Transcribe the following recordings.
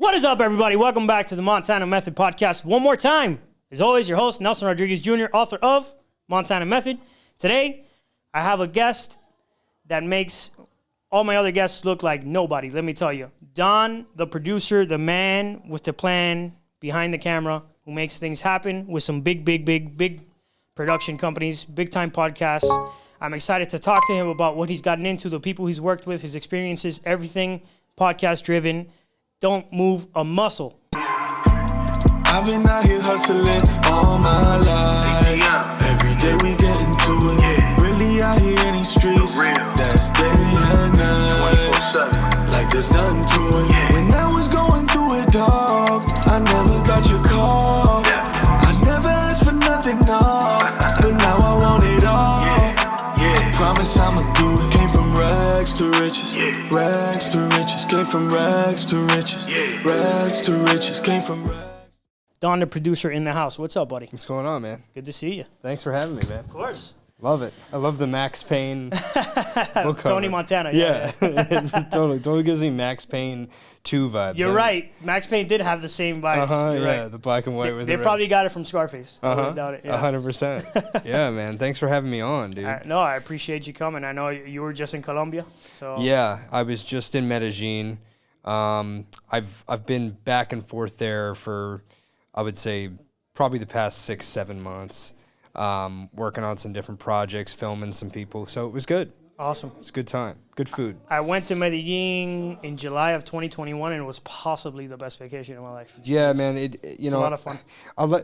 What is up, everybody? Welcome back to the Montana Method Podcast. One more time. As always, your host, Nelson Rodriguez Jr., author of Montana Method. Today, I have a guest that makes all my other guests look like nobody, let me tell you. Don, the producer, the man with the plan behind the camera, who makes things happen with some big production companies, big-time podcasts. I'm excited to talk to him about what he's gotten into, the people he's worked with, his experiences, everything podcast-driven. Don't move a muscle. I've been out here hustling all my life. Every day we get into it. Really out here in these streets. That's day and night. Like there's nothing to it. When I was going through it, dog, I never got your call. I never asked for nothing, no. But now I want it all. I promise I'ma do it. Came from rags to riches. Rags to riches. Came from rags to riches. Rags to riches. Came from rags. Don, the producer in the house. What's up, buddy? What's going on, man? Good to see you. Thanks for having me, man. Of course. Love it. I love the Max Payne book cover. Tony Montana. Yeah. It totally gives me Max Payne 2 vibes. You're right. Max Payne did have the same vibes. You're yeah, right. the black and white with They the probably got it from Scarface. I wouldn't doubt it. Yeah. 100%. Yeah, man. Thanks for having me on, dude. No, I appreciate you coming. I know you were just in Colombia. So Yeah, I was just in Medellin. I've been back and forth there for, I would say, probably the past 6-7 months, working on some different projects, filming some people. So it was good. Awesome. It's a good time. Good food. I went to Medellin in July of 2021, and it was possibly the best vacation of my life. Yeah, man. It's a lot of fun.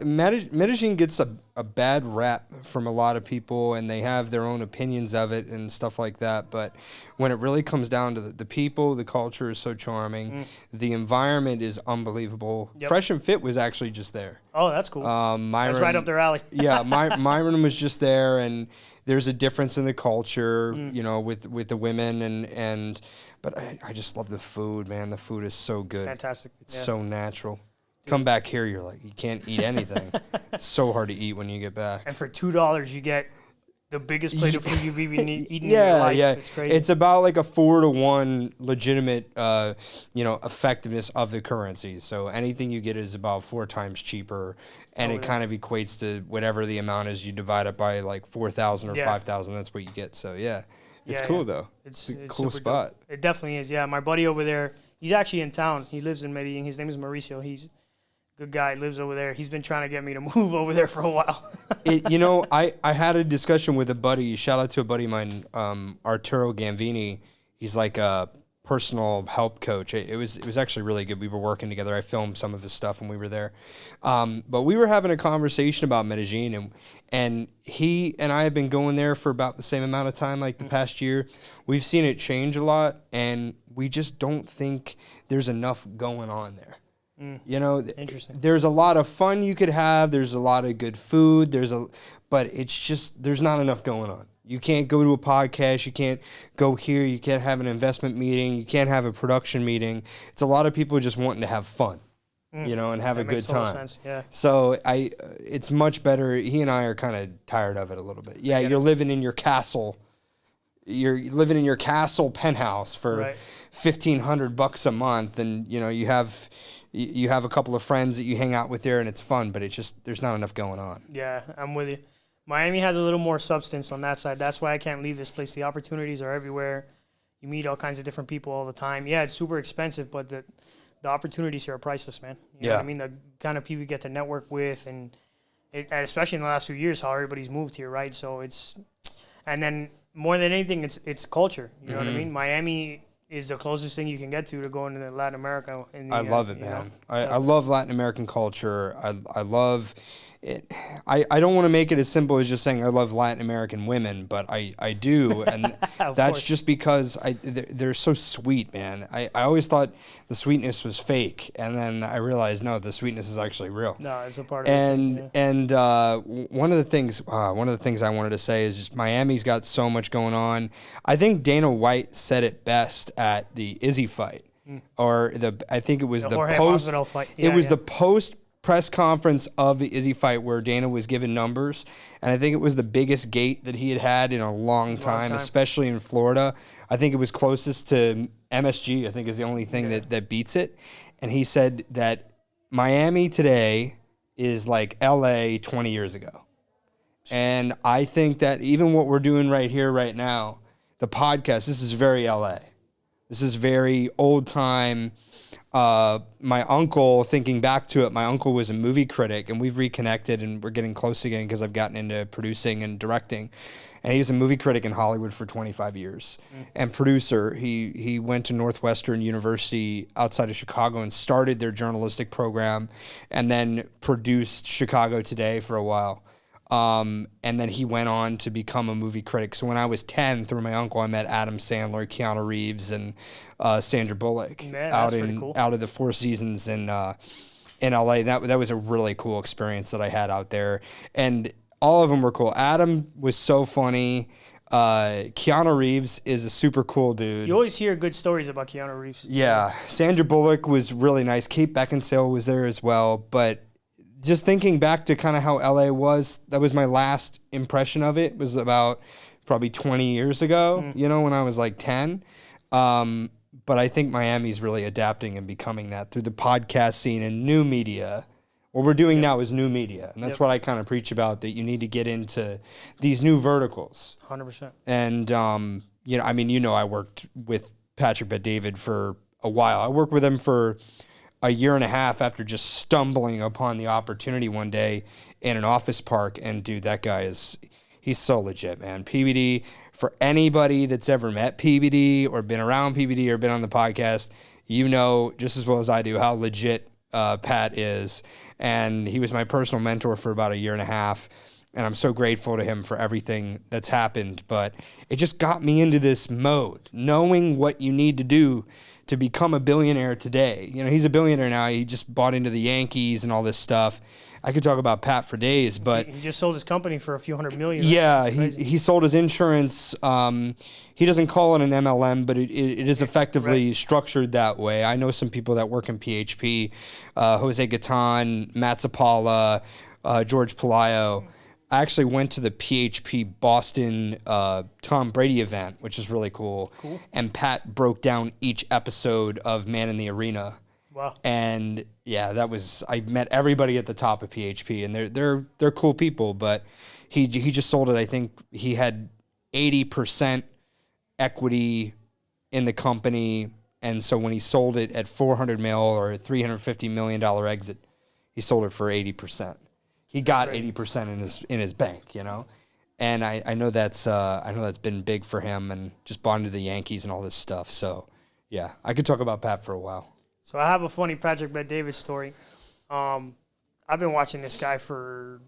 Medellin gets a bad rap from a lot of people, and they have their own opinions of it and stuff like that. But when it really comes down to the people, the culture is so charming. The environment is unbelievable. Yep. Fresh and Fit was actually just there. Oh, that's cool. Myron, that's right up their alley. Yeah, Myron was just there, and there's a difference in the culture, you know, with the women but I just love the food, man. The food is so good. Fantastic. It's so natural. Come back here, you're like, you can't eat anything. It's so hard to eat when you get back. And for $2, you get the biggest plate of food you've even eaten in your life. Yeah, It's crazy. It's about like a 4-to-1 legitimate, effectiveness of the currency. So anything you get is about 4 times cheaper, and it kind of equates to whatever the amount is. You divide it by like 4,000 or 5,000. That's what you get. So it's cool though. It's a cool spot. Dope. It definitely is. Yeah, my buddy over there, he's actually in town. He lives in Medellin. His name is Mauricio. He's a good guy. Lives over there. He's been trying to get me to move over there for a while. I had a discussion with a buddy. Shout out to a buddy of mine, Arturo Gambini. He's like a personal help coach. It was actually really good. We were working together. I filmed some of his stuff when we were there. But we were having a conversation about Medellin, and he and I have been going there for about the same amount of time, like the past year. We've seen it change a lot, and we just don't think there's enough going on there. Interesting. There's a lot of fun you could have. There's a lot of good food. But it's just, there's not enough going on. You can't go to a podcast. You can't go here. You can't have an investment meeting. You can't have a production meeting. It's a lot of people just wanting to have fun, and have a good time. Sense. Yeah. So it's much better. He and I are kind of tired of it a little bit. Yeah, you're living in your castle. You're living in your castle penthouse for $1,500 a month, and you have a couple of friends that you hang out with there, and it's fun. But it's just, there's not enough going on. Yeah, I'm with you. Miami has a little more substance on that side. That's why I can't leave this place. The opportunities are everywhere. You meet all kinds of different people all the time. Yeah, it's super expensive, but the opportunities here are priceless, man. You know what I mean? The kind of people you get to network with, and especially in the last few years, how everybody's moved here, right? So and then more than anything, it's culture. You know what I mean? Miami is the closest thing you can get to going to Latin America. I love it, man. I love Latin American culture. I love it. I don't want to make it as simple as just saying I love Latin American women, but I do, and that's just because they're so sweet, man. I always thought the sweetness was fake, and then I realized no, the sweetness is actually real. No, it's a part of it. And one of the things I wanted to say is just Miami's got so much going on. I think Dana White said it best at the Izzy fight, I think it was the post. Fight. It was the post press conference of the Izzy fight where Dana was given numbers, and I think it was the biggest gate that he had in a long time, especially in Florida. I think it was closest to MSG, I think is the only thing that beats it. and he said that Miami today is like LA 20 years ago. And I think that even what we're doing right here, right now, the podcast, this is very LA. This is very old time. My uncle, thinking back to it, my uncle was a movie critic, and we've reconnected and we're getting close again because I've gotten into producing and directing. And he was a movie critic in Hollywood for 25 years and producer. He went to Northwestern University outside of Chicago and started their journalistic program and then produced Chicago Today for a while. And then he went on to become a movie critic. So when I was 10, through my uncle, I met Adam Sandler, Keanu Reeves, and Sandra Bullock out of the Four Seasons in LA. That was a really cool experience that I had out there. And all of them were cool. Adam was so funny. Keanu Reeves is a super cool dude. You always hear good stories about Keanu Reeves. Yeah. Sandra Bullock was really nice. Kate Beckinsale was there as well. But just thinking back to kind of how LA was, that was my last impression of it. It was about probably 20 years ago, when I was like 10. But I think Miami's really adapting and becoming that through the podcast scene and new media. What we're doing now is new media, and that's what I kind of preach about, that you need to get into these new verticals. 100%. And, I worked with Patrick Bet-David for a while. I worked with him for a year and a half after just stumbling upon the opportunity one day in an office park. And, dude, that guy he's so legit, man. PBD, for anybody that's ever met PBD or been around PBD or been on the podcast, you know just as well as I do how legit Pat is. And he was my personal mentor for about a year and a half. And I'm so grateful to him for everything that's happened. But it just got me into this mode, knowing what you need to do to become a billionaire today. He's a billionaire now. He just bought into the Yankees and all this stuff. I could talk about Pat for days, but he just sold his company for a few $100 million. Yeah, he sold his insurance. He doesn't call it an MLM, but it is effectively structured that way. I know some people that work in PHP, Jose Gatan, Matt Zapala, George Palayo. I actually went to the PHP Boston Tom Brady event, which is really cool. And Pat broke down each episode of Man in the Arena. Wow. And yeah, I met everybody at the top of PHP, and they're cool people, but he just sold it. I think he had 80% equity in the company, and so when he sold it at $400 million or $350 million exit, he sold it for 80%. He got 80% in his bank, And I know that's been big for him, and just bonded to the Yankees and all this stuff. So yeah, I could talk about Pat for a while. So I have a funny Patrick Bet-David story. I've been watching this guy for,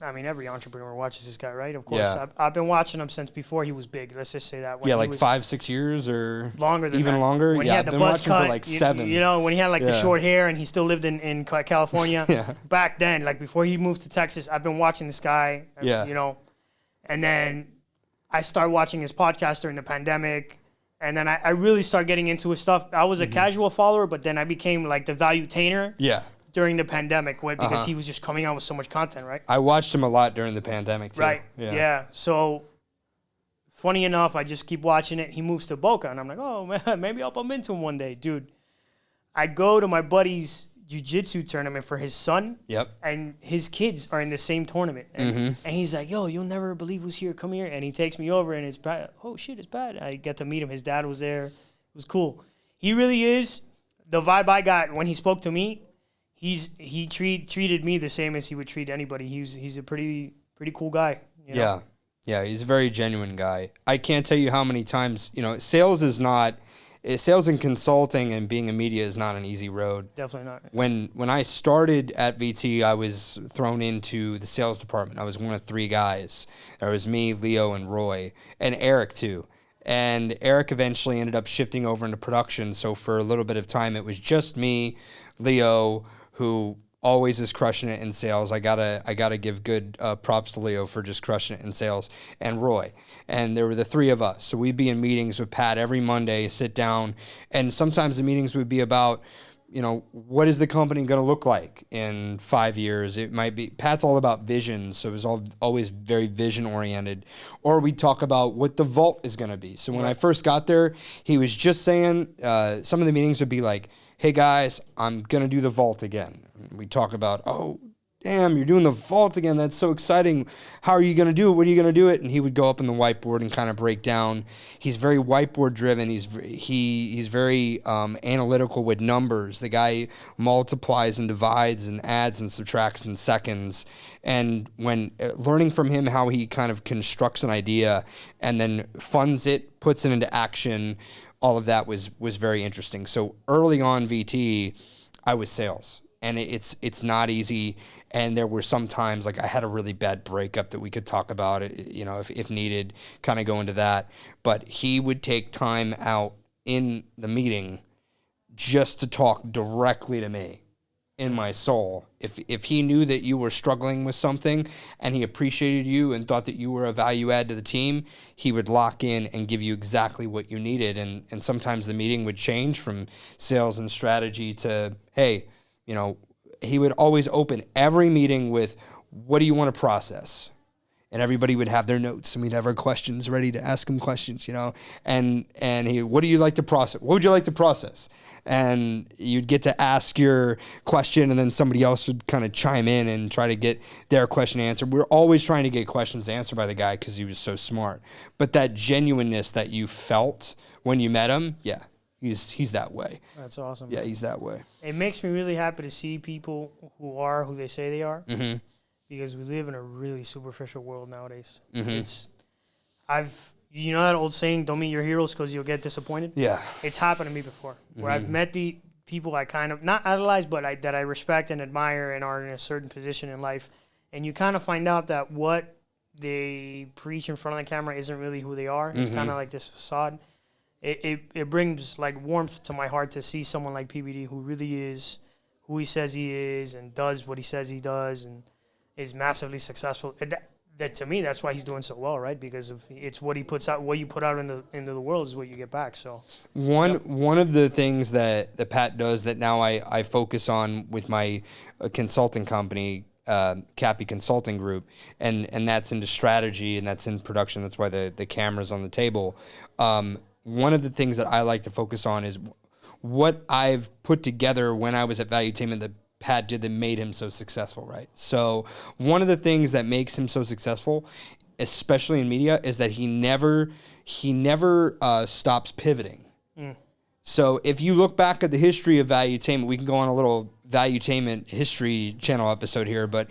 every entrepreneur watches this guy, right? Of course. Yeah. I've been watching him since before he was big. Let's just say that. When like 5-6 years or longer than even that. longer. When he had the buzz cut, for like 7. When he had the short hair and he still lived in California. Back then, before he moved to Texas, I've been watching this guy. And then I started watching his podcast during the pandemic. And then I really started getting into his stuff. I was a casual follower, but then I became like the Valuetainment during the pandemic because he was just coming out with so much content, right? I watched him a lot during the pandemic, too. Right, yeah. So, funny enough, I just keep watching it. He moves to Boca, and I'm like, oh, man, maybe I'll bump into him one day. Dude, I go to my buddy's jiu-jitsu tournament for his son. Yep. And his kids are in the same tournament. And he's like, yo, you'll never believe who's here. Come here. And he takes me over, and it's bad. Oh, shit, it's bad. I get to meet him. His dad was there. It was cool. He really is. The vibe I got when he spoke to me, he treated me the same as he would treat anybody. He's a pretty cool guy. Yeah. Yeah, he's a very genuine guy. I can't tell you how many times, sales and consulting and being in media is not an easy road. Definitely not. When I started at VT, I was thrown into the sales department. I was one of 3 guys. There was me, Leo, and Roy, and Eric too. And Eric eventually ended up shifting over into production. So for a little bit of time, it was just me, Leo, who always is crushing it in sales. I gotta give good props to Leo for just crushing it in sales, and Roy. And there were the 3 of us. So we'd be in meetings with Pat every Monday, sit down, and sometimes the meetings would be about, what is the company going to look like in 5 years? It might be, Pat's all about vision, so it was always very vision oriented. Or we'd talk about what the vault is going to be. So when I first got there, he was just saying, some of the meetings would be like, hey guys, I'm going to do the vault again. We talk about, oh, damn, you're doing the vault again. That's so exciting. How are you going to do it? What are you going to do it? And he would go up on the whiteboard and kind of break down. He's very whiteboard driven. He's very analytical with numbers. The guy multiplies and divides and adds and subtracts in seconds. And when learning from him how he kind of constructs an idea and then funds it, puts it into action, all of that was very interesting. So early on VT, I was sales. And it's not easy. And there were some times, like I had a really bad breakup that we could talk about, if needed, kind of go into that. But he would take time out in the meeting just to talk directly to me in my soul. If he knew that you were struggling with something and he appreciated you and thought that you were a value add to the team, he would lock in and give you exactly what you needed. And sometimes the meeting would change from sales and strategy to, hey, he would always open every meeting with, what do you want to process? And everybody would have their notes and we'd have our questions ready to ask him questions, and he, what do you like to process? What would you like to process? And you'd get to ask your question and then somebody else would kind of chime in and try to get their question answered. We're always trying to get questions answered by the guy because he was so smart. But that genuineness that you felt when you met him, yeah. He's that way. That's awesome. Yeah, he's that way. It makes me really happy to see people who are who they say they are, because we live in a really superficial world nowadays. That old saying, "Don't meet your heroes because you'll get disappointed." Yeah, it's happened to me before, where I've met the people I kind of not idolize, but that I respect and admire and are in a certain position in life, and you kind of find out that what they preach in front of the camera isn't really who they are. It's kind of like this facade. It brings like warmth to my heart to see someone like PBD who really is who he says he is and does what he says he does and is massively successful. That to me, that's why he's doing so well, right? Because it's what he puts out, what you put out into the world is what you get back. So one of the things that Pat does that now I focus on with my consulting company, Cappy Consulting Group, and that's into strategy and that's in production. That's why the camera's on the table. One of the things that I like to focus on is what I've put together when I was at Valuetainment that Pat did that made him so successful, right? So one of the things that makes him so successful, especially in media, is that he never stops pivoting. So if you look back at the history of Valuetainment, we can go on a little Valuetainment History Channel episode here, but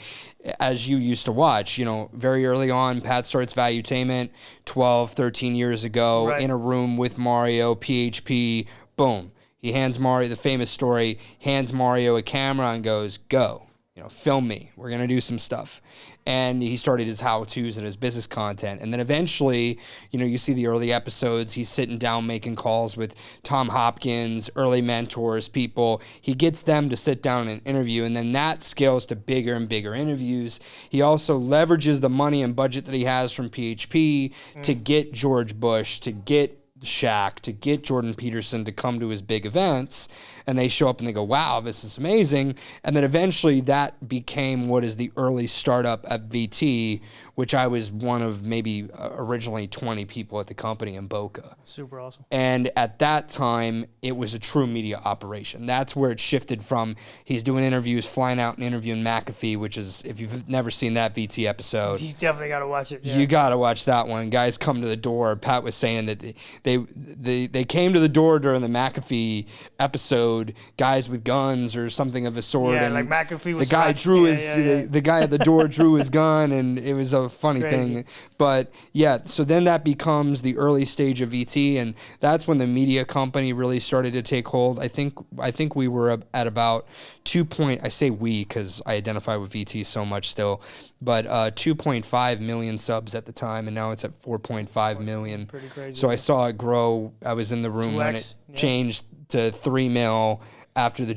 as you used to watch, very early on, Pat starts Valuetainment 12, 13 years ago, in a room with Mario, PHP, boom. He hands Mario, the famous story, hands Mario a camera and goes, go, film me. We're going to do some stuff. And he started his how-tos and his business content. And then eventually, you see the early episodes, he's sitting down making calls with Tom Hopkins, early mentors, people. He gets them to sit down and interview, and then that scales to bigger and bigger interviews. He also leverages the money and budget that he has from PHP to get George Bush, to get Shaq, to get Jordan Peterson to come to his big events, and they show up and they go, wow, this is amazing. And then eventually that became what is the early startup at VT, which I was one of maybe originally 20 people at the company in Boca. Super awesome. And at that time, it was a true media operation. That's where it shifted from he's doing interviews, flying out and interviewing McAfee, which is, if you've never seen that VT episode, you definitely got to watch it. Yeah. You got to watch that one. Guys come to the door. Pat was saying that they came to the door during the McAfee episode, guys with guns or something of a sort. Yeah, and like McAfee was the guy drew the guy at the door drew his gun, and it was a funny thing. But yeah, so then that becomes the early stage of VT, and that's when the media company really started to take hold. I think we were at about I say we because I identify with VT so much still, but 2.5 million subs at the time, and now it's at 4.5 million. Pretty crazy. So I saw it grow. I was in the room when it changed to 3 mil after the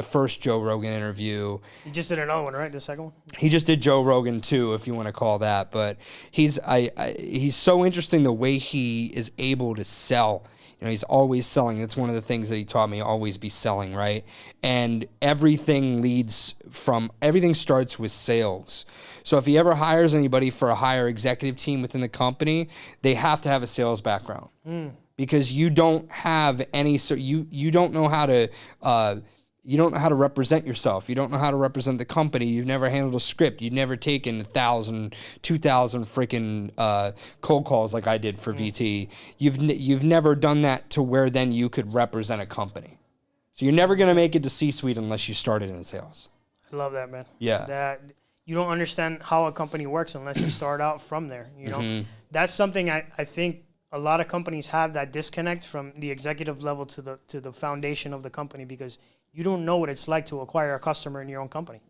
first Joe Rogan interview. You just did another one, right? The second one? He just did Joe Rogan too, if you want to call that. But he's so interesting the way he is able to sell. He's always selling. That's one of the things that he taught me, always be selling, right? And everything starts with sales. So if he ever hires anybody for a higher executive team within the company, they have to have a sales background. because you don't have any, so you don't know how to, you don't know how to represent yourself. You don't know how to represent the company. You've never handled a script. You've never taken 1,000, 2,000 freaking cold calls like I did for VT. You've never done that to where then you could represent a company. So you're never going to make it to C-suite unless you started in sales. I love that, man. Yeah. That you don't understand how a company works unless you start out from there. You know, that's something I think a lot of companies have, that disconnect from the executive level to the foundation of the company, because you don't know what it's like to acquire a customer in your own company.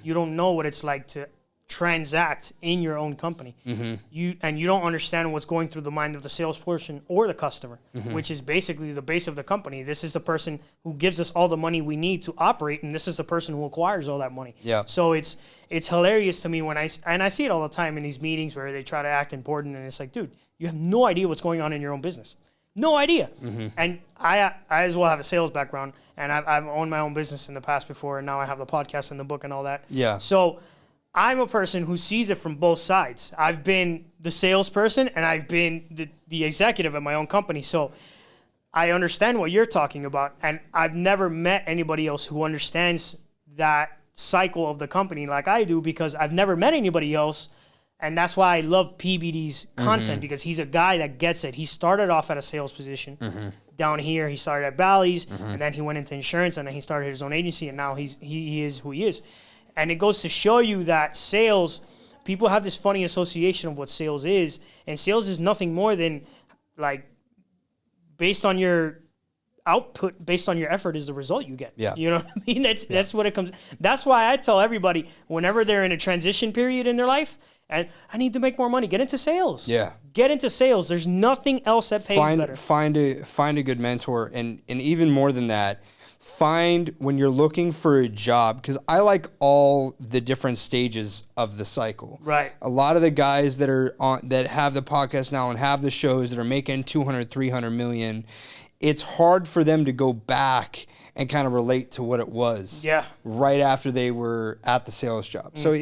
You don't know what it's like to transact in your own company. You don't understand what's going through the mind of the salesperson or the customer, which is basically the base of the company. This is the person who gives us all the money we need to operate, and this is the person who acquires all that money. Yeah. So it's hilarious to me when I see it all the time in these meetings where they try to act important, and it's like, dude, you have no idea what's going on in your own business. No idea. And I as well have a sales background, and I've owned my own business in the past before, and now I have the podcast and the book and all that. Yeah. So I'm a person who sees it from both sides. I've been the salesperson, and I've been the executive at my own company. So I understand what you're talking about, and I've never met anybody else who understands that cycle of the company like I do, because I've never met anybody else. And that's why I love PBD's content, because he's a guy that gets it. He started off at a sales position down here. He started at Bally's, and then he went into insurance, and then he started his own agency, and now he is who he is. And it goes to show you that sales, people have this funny association of what sales is, and sales is nothing more than, like, based on your output, based on your effort is the result you get. Yeah. You know what I mean? That's what it comes. That's why I tell everybody, whenever they're in a transition period in their life, and I need to make more money, get into sales. Yeah. Get into sales. There's nothing else that pays better. Find a good mentor, and even more than that, find, when you're looking for a job, because I like all the different stages of the cycle. Right. A lot of the guys that are that have the podcast now and have the shows that are making 200, 300 million, it's hard for them to go back and kind of relate to what it was right after they were at the sales job. So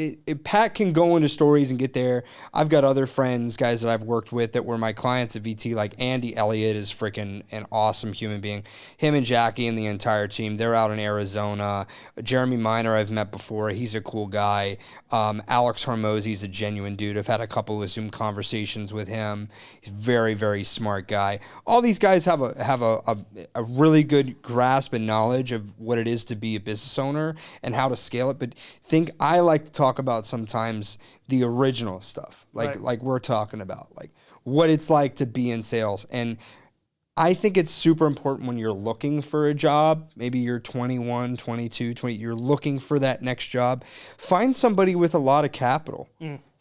Pat can go into stories and get there. I've got other friends, guys that I've worked with that were my clients at VT, like Andy Elliott is freaking an awesome human being. Him and Jackie and the entire team, they're out in Arizona. Jeremy Miner I've met before. He's a cool guy. Alex Hormozy's a genuine dude. I've had a couple of Zoom conversations with him. He's a very, very smart guy. All these guys have a really good grasp and knowledge of what it is to be a business owner and how to scale it. But I like to talk about sometimes the original stuff, like we're talking about, like what it's like to be in sales. And I think it's super important when you're looking for a job, maybe you're 21, 22, 20, you're looking for that next job, find somebody with a lot of capital.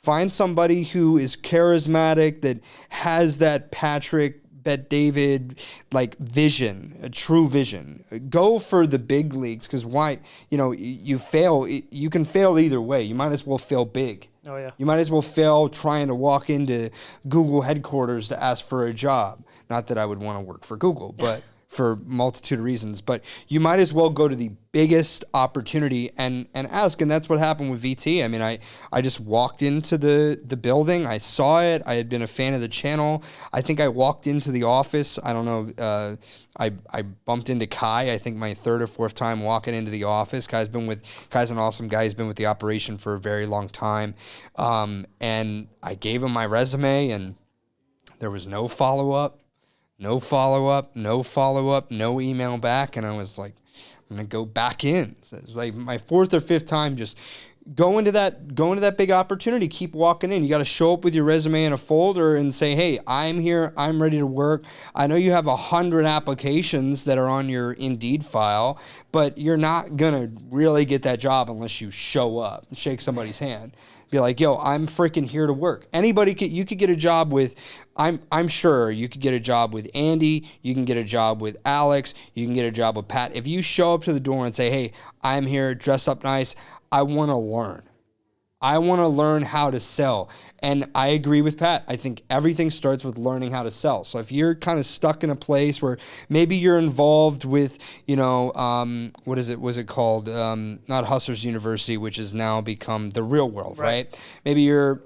Find somebody who is charismatic, that has that Patrick Bet David, like, vision, a true vision. Go for the big leagues, because why? You fail. You can fail either way. You might as well fail big. Oh, yeah. You might as well fail trying to walk into Google headquarters to ask for a job. Not that I would want to work for Google, but for a multitude of reasons. But you might as well go to the biggest opportunity and ask. And that's what happened with VT. I mean, I just walked into the building. I saw it. I had been a fan of the channel. I think I walked into the office. I don't know. I bumped into Kai, I think my third or fourth time walking into the office. Kai's an awesome guy. He's been with the operation for a very long time. And I gave him my resume, and there was no follow-up. No follow-up, no email back. And I was like, I'm going to go back in. So it's like my fourth or fifth time, just go into that big opportunity. Keep walking in. You got to show up with your resume in a folder and say, hey, I'm here. I'm ready to work. I know you have 100 applications that are on your Indeed file, but you're not going to really get that job unless you show up and shake somebody's hand. Be like, yo, I'm freaking here to work. You could get a job with, I'm sure you could get a job with Andy, you can get a job with Alex, you can get a job with Pat. If you show up to the door and say, hey, I'm here, dress up nice, I want to learn. I want to learn how to sell. And I agree with Pat. I think everything starts with learning how to sell. So if you're kind of stuck in a place where maybe you're involved with, what is it? Was it called? Not Hustlers University, which has now become the real world, right? Maybe you're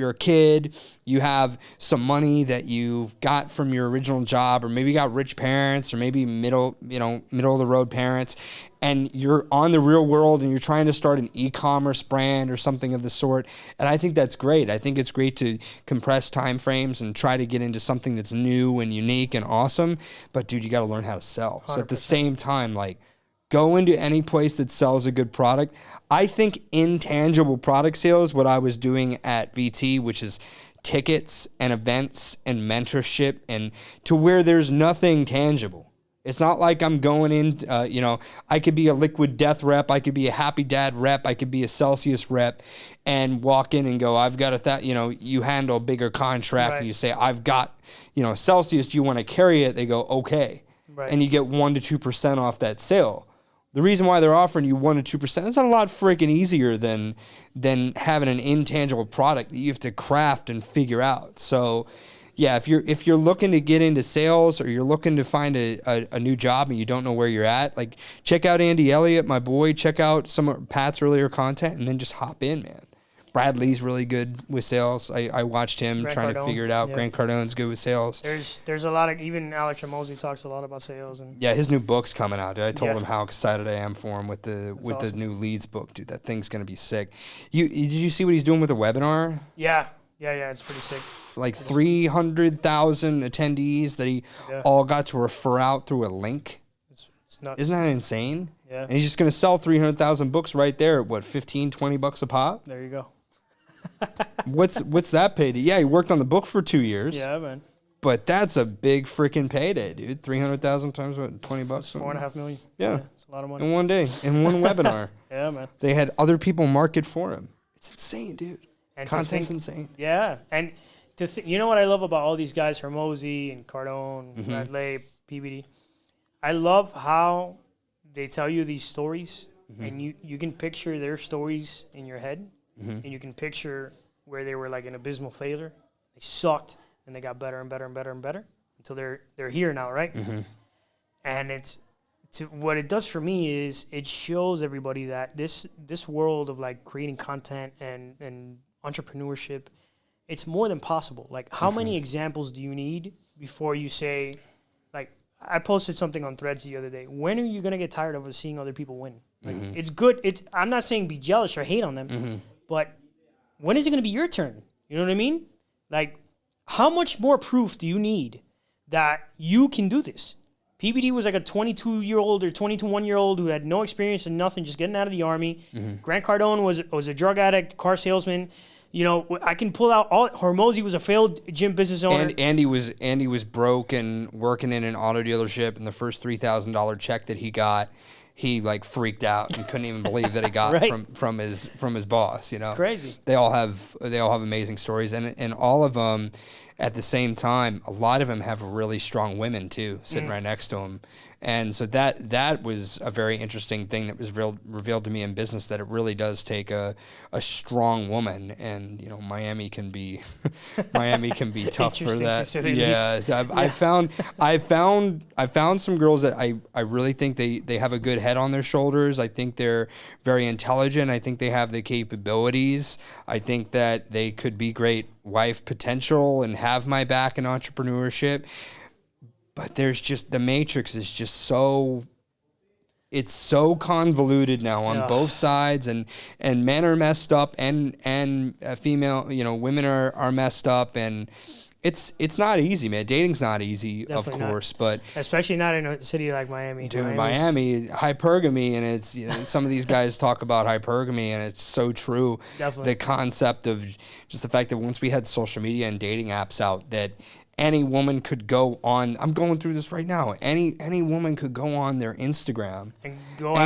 a kid. You have some money that you got from your original job, or maybe you got rich parents, or maybe middle of the road parents, and you're on the real world and you're trying to start an e-commerce brand or something of the sort. And I think that's great. I think it's great to compress time frames and try to get into something that's new and unique and awesome. But dude, you got to learn how to sell. 100%. So at the same time, like, go into any place that sells a good product. I think intangible product sales, what I was doing at VT, which is tickets and events and mentorship, and to where there's nothing tangible. It's not like I'm going in, I could be a Liquid Death rep, I could be a Happy Dad rep, I could be a Celsius rep, and walk in and go, I've got you handle a bigger contract, right. And you say, I've got, Celsius, do you want to carry it? They go, okay. Right. And you get 1 to 2% off that sale. The reason why they're offering you 1 to 2% is a lot freaking easier than having an intangible product that you have to craft and figure out. So, yeah, if you're looking to get into sales, or you're looking to find a new job and you don't know where you're at, like, check out Andy Elliott, my boy. Check out some of Pat's earlier content, and then just hop in, man. Brad Lee's really good with sales. I watched him trying to figure it out. Yeah. Grant Cardone's good with sales. There's a lot of, even Alex Ramosi talks a lot about sales. And yeah, his new book's coming out, dude. I told him how excited I am for him with the new Leads book, dude. That thing's gonna be sick. Did you see what he's doing with the webinar? Yeah, it's pretty sick. Like 300,000 attendees that he all got to refer out through a link. It's nuts. Isn't that insane? Yeah. And he's just gonna sell 300,000 books right there at what, $15-20 a pop? There you go. What's that paid? Yeah, he worked on the book for 2 years. Yeah, man. But that's a big freaking payday, dude. 300,000 times what? $20. $4.5 million. Yeah, it's a lot of money in one day, in one webinar. Yeah, man. They had other people market for him. It's insane, dude. And content's insane. Yeah, and you know what I love about all these guys, Hermosi and Cardone, Bradley, PBD. I love how they tell you these stories, and you can picture their stories in your head. And you can picture where they were like an abysmal failure. They sucked, and they got better and better and better and better until they're here now, right? And what it does for me is it shows everybody that this world of like creating content and entrepreneurship, it's more than possible. Like, how many examples do you need before you say, like, I posted something on Threads the other day. When are you gonna get tired of seeing other people win? Like, it's good. I'm not saying be jealous or hate on them. But when is it going to be your turn? You know what I mean? Like, how much more proof do you need that you can do this? PBD was like a 22-year-old or 21-year-old who had no experience and nothing, just getting out of the Army. Grant Cardone was a drug addict, car salesman. I can pull out all. Hormozi was a failed gym business owner. And Andy was broke and working in an auto dealership, and the first $3,000 check that he got, he like freaked out and couldn't even believe that he got from his boss. It's crazy. They all have amazing stories, and all of them at the same time. A lot of them have really strong women too, sitting right next to them. And so that was a very interesting thing that was revealed to me in business, that it really does take a strong woman, and Miami can be tough for that. I found some girls that I really think they have a good head on their shoulders. I think they're very intelligent. I think they have the capabilities. I think that they could be great wife potential and have my back in entrepreneurship. But there's just, the matrix is just so convoluted now on both sides, and men are messed up, and female, women are messed up, and it's not easy, man. Dating's not easy, definitely of course, but especially not in a city like Miami. Dude, Miami, hypergamy, and it's some of these guys talk about hypergamy, and it's so true. Definitely. The concept of just the fact that once we had social media and dating apps out, that any woman could go on. I'm going through this right now. Any woman could go on their Instagram and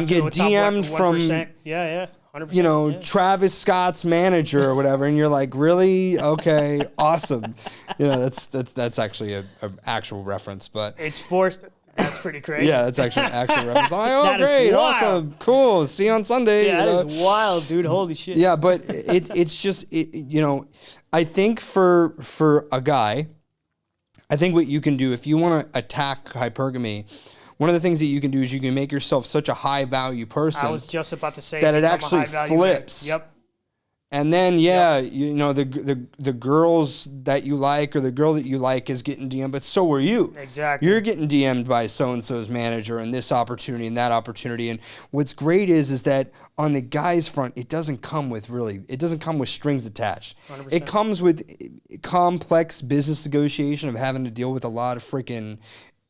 get DM'd from 100%, Travis Scott's manager or whatever, and you're like, really? Okay, awesome. That's actually a actual reference, but it's forced. That's pretty crazy. Yeah, that's actually an actual reference. I'm like, oh, great, awesome, cool. See you on Sunday. Yeah, that is wild, dude. Holy shit. Yeah, but it's just I think for a guy, I think what you can do if you want to attack hypergamy, one of the things that you can do is you can make yourself such a high value person. I was just about to say that it become a actually high-value flips. man. Yep. And then, you know, the girls that you like or the girl that you like is getting DM'd, but so are you. Exactly. You're getting DM'd by so-and-so's manager and this opportunity and that opportunity. And what's great is that on the guy's front, it doesn't come with strings attached. 100%. It comes with complex business negotiation of having to deal with a lot of freaking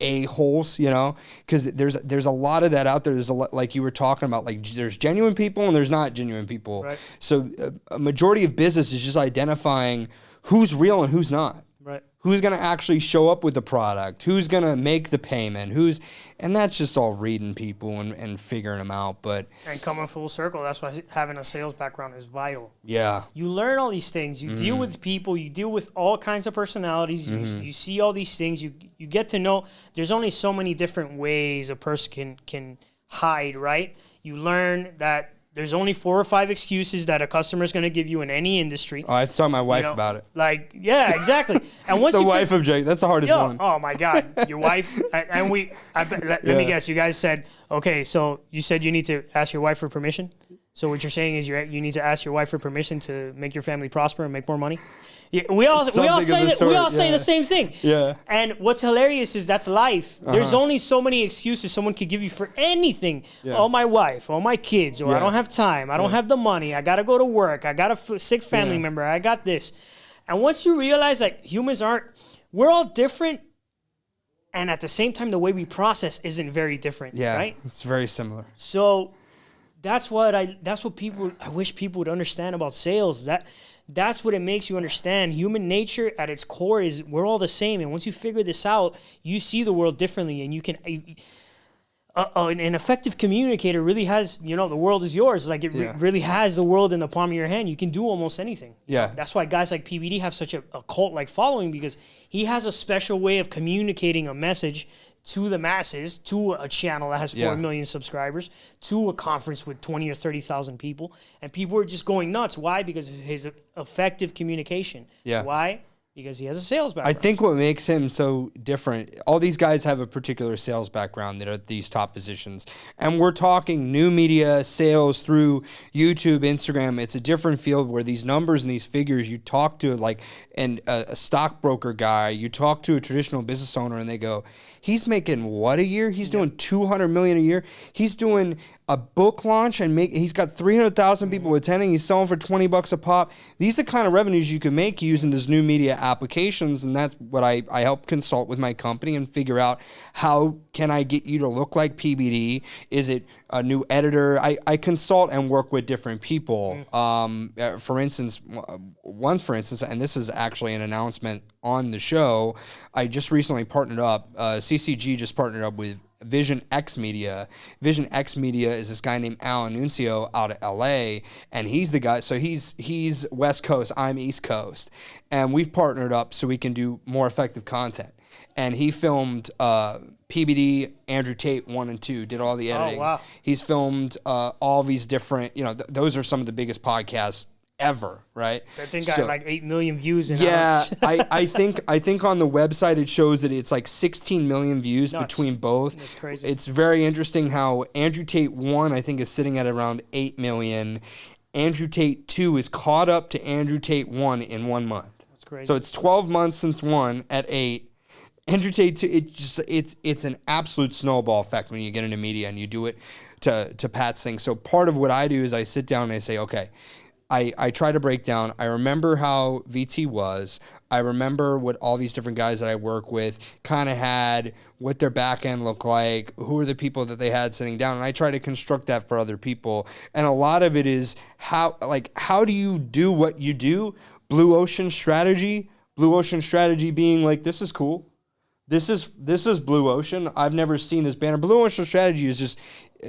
a-holes, you know, because there's a lot of that out there. There's a lot, like you were talking about, like there's genuine people and there's not genuine people. Right. So a majority of business is just identifying who's real and who's not. Right. Who's going to actually show up with the product? Who's going to make the payment? And that's just all reading people and figuring them out. And coming full circle, that's why having a sales background is vital. Yeah. You learn all these things. You deal with people. You deal with all kinds of personalities. You see all these things. You get to know there's only so many different ways a person can hide, right? You learn that there's only 4 or 5 excuses that a customer is going to give you in any industry. Oh, I saw my wife about it. Like, yeah, exactly. And once the wife object, that's the hardest one. Oh my God, your wife. Let me guess. You guys said, okay, so you said you need to ask your wife for permission. So what you're saying is you need to ask your wife for permission to make your family prosper and make more money. Yeah, we all say the same thing. Yeah. And what's hilarious is that's life. There's only so many excuses someone could give you for anything. Yeah. Oh, my wife, oh, my kids, or I don't have time, I don't have the money, I gotta go to work, I got a sick family member, I got this. And once you realize like we're all different, and at the same time the way we process isn't very different. Yeah, right? It's very similar. So that's what I wish people would understand about sales. That's what it makes you understand. Human nature at its core is we're all the same. And once you figure this out, you see the world differently. And you can, an effective communicator really has, the world is yours. Like it really has the world in the palm of your hand. You can do almost anything. Yeah. That's why guys like PBD have such a cult-like following, because he has a special way of communicating a message to the masses, to a channel that has 4 million subscribers, to a conference with 20 or 30,000 people, and people are just going nuts. Why? Because of his effective communication. Yeah. Why? Because he has a sales background. I think what makes him so different, all these guys have a particular sales background that are at these top positions. And we're talking new media sales through YouTube, Instagram. It's a different field where these numbers and these figures, you talk to a stockbroker guy, you talk to a traditional business owner, and they go, he's making what a year? He's doing $200 million a year. He's doing a book launch and he's got 300,000 people attending. He's selling for $20 a pop. These are the kind of revenues you can make using this new media applications, and that's what I help consult with my company and figure out how can I get you to look like PBD? Is it a new editor? I consult and work with different people. For instance, and this is actually an announcement on the show, I just recently partnered up, CCG just partnered up with Vision X Media. Vision X Media is this guy named Alan Nuncio out of LA, and he's the guy. So he's West Coast, I'm East Coast, and we've partnered up so we can do more effective content. And he filmed PBD, Andrew Tate 1 and 2, did all the editing. Oh, wow. He's filmed all these different, those are some of the biggest podcasts ever, right? I think I had like 8 million views. I think on the website it shows that it's like 16 million views between both. That's crazy. It's very interesting how Andrew Tate 1 I think is sitting at around 8 million. Andrew Tate 2 is caught up to Andrew Tate 1 in 1 month. That's crazy. So it's 12 months since 1 at 8. Andrew Tate 2, it's an absolute snowball effect when you get into media and you do it to Pat's thing. So part of what I do is I sit down and I say, okay, I try to break down. I remember how VT was. I remember what all these different guys that I work with kind of had, what their back end looked like, who are the people that they had sitting down, and I try to construct that for other people. And a lot of it is how do you do what you do? Blue ocean strategy being like, this is cool. This is Blue Ocean. I've never seen this banner. Blue Ocean strategy is just,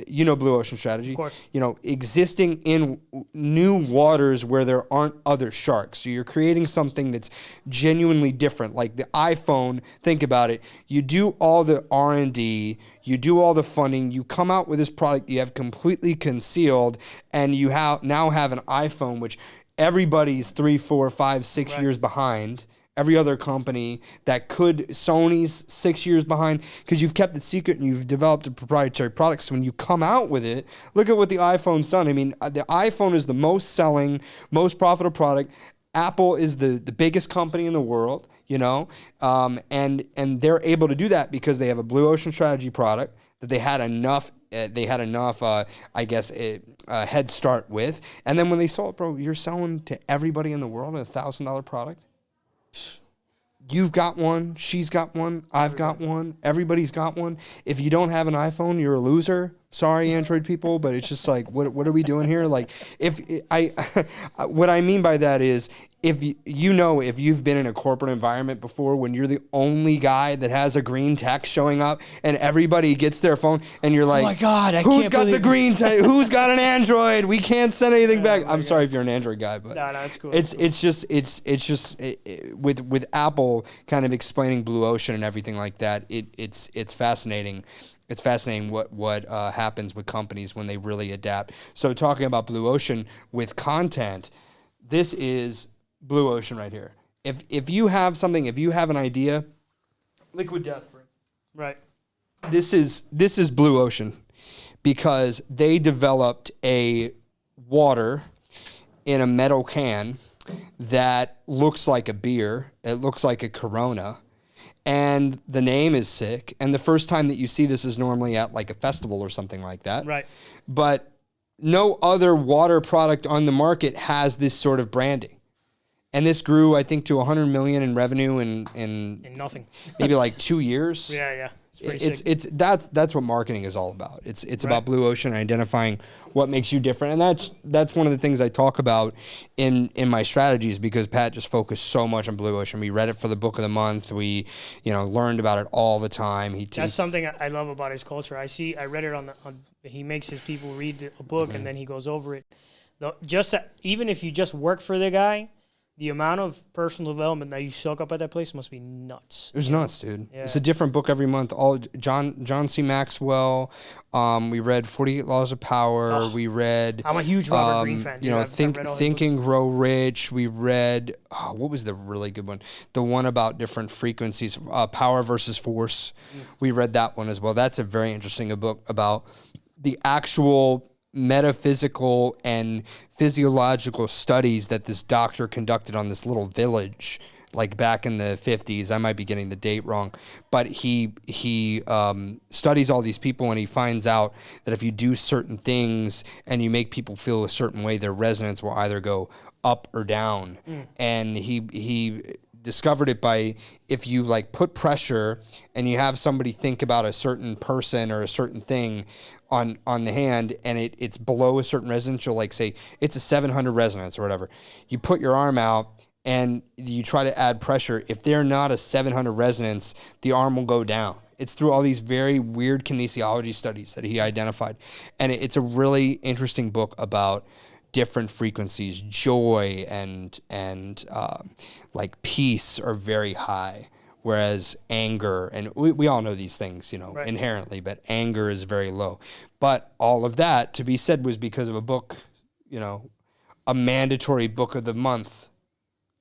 Blue Ocean strategy. Of course. Existing in new waters where there aren't other sharks. So you're creating something that's genuinely different. Like the iPhone, think about it. You do all the R&D, you do all the funding, you come out with this product you have completely concealed, and you now have an iPhone which everybody's 3, 4, 5, 6 years behind. Every other company that could, Sony's 6 years behind, because you've kept it secret and you've developed a proprietary product. So when you come out with it, look at what the iPhone's done. I mean, the iPhone is the most selling, most profitable product. Apple is the biggest company in the world, you know, and they're able to do that because they have a blue ocean strategy product that they had enough, head start with. And then when they saw it, bro, you're selling to everybody in the world a $1,000 product. You've got one, she's got one, I've got one, everybody's got one. If you don't have an iPhone, you're a loser. Sorry, Android people, but it's just like, what are we doing here? Like, what I mean by that is, if you've been in a corporate environment before, when you're the only guy that has a green text showing up and everybody gets their phone and you're like, oh my God, who's got the green text? Who's got an Android? We can't send anything back. I'm sorry if you're an Android guy, but no, it's cool. It's just with Apple kind of explaining Blue Ocean and everything like that. It's fascinating. It's fascinating what happens with companies when they really adapt. So talking about Blue Ocean with content, this is Blue Ocean right here. If you have something, if you have an idea, Liquid Death, for instance. Right. This is Blue Ocean because they developed a water in a metal can that looks like a beer. It looks like a Corona. And the name is sick. And the first time that you see this is normally at like a festival or something like that. Right. But no other water product on the market has this sort of branding. And this grew, I think, to $100 million in revenue in nothing. maybe like 2 years. Yeah. That's what marketing is all about. It's about Blue Ocean and identifying what makes you different. And that's one of the things I talk about in my strategies, because Pat just focused so much on Blue Ocean. We read it for the book of the month. We, learned about it all the time. That's something I love about his culture. I read it on he makes his people read a book and then he goes over it. Even if you just work for the guy, the amount of personal development that you soak up at that place must be nuts. It was nuts, dude. Yeah. It's a different book every month. All John C. Maxwell. We read 48 Laws of Power. We read. I'm a huge Robert Greene fan. Think and Grow Rich. We read. What was the really good one? The one about different frequencies, power versus force. We read that one as well. That's a very interesting book about the actual metaphysical and physiological studies that this doctor conducted on this little village, like back in the 50s. I might be getting the date wrong, but he studies all these people, and he finds out that if you do certain things and you make people feel a certain way, their resonance will either go up or down. And he discovered it by, if you like put pressure and you have somebody think about a certain person or a certain thing on the hand, and it's below a certain resonance, or like say it's a 700 resonance or whatever, you put your arm out and you try to add pressure. If they're not a 700 resonance, the arm will go down. It's through all these very weird kinesiology studies that he identified. And it's a really interesting book about different frequencies. Joy and like peace are very high, whereas anger, and we all know these things, Right. inherently, but anger is very low. But all of that, to be said, was because of a book, a mandatory book of the month